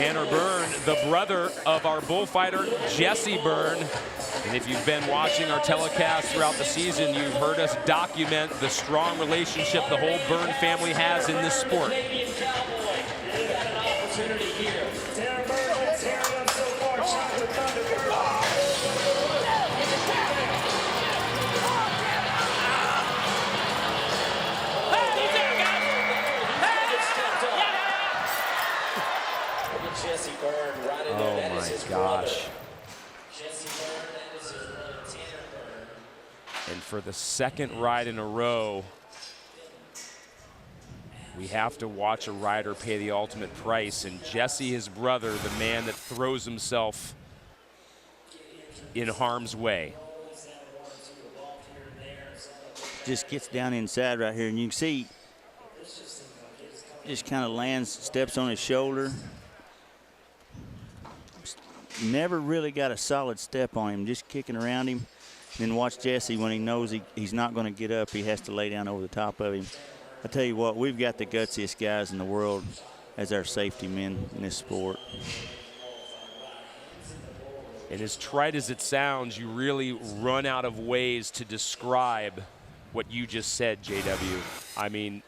Tanner Byrne, the brother of our bullfighter, Jesse Byrne. And if you've been watching our telecast throughout the season, you've heard us document the strong relationship the whole Byrne family has in this sport. Oh my gosh. And for the second ride in a row, we have to watch a rider pay the ultimate price. And Jesse, his brother, the man that throws himself in harm's way. Just gets down inside right here, and you can see just kind of lands, steps on his shoulder. Never really got a solid step on him, just kicking around him. Then watch Jesse, when he knows he's not going to get up, he has to lay down over the top of him. I tell you what, we've got the gutsiest guys in the world as our safety men in this sport. And as trite as it sounds, you really run out of ways to describe what you just said, JW. I mean,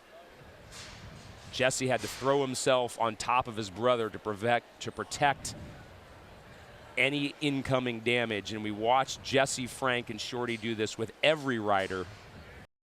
Jesse had to throw himself on top of his brother to protect any incoming damage, and we watched Jesse, Frank, and Shorty do this with every rider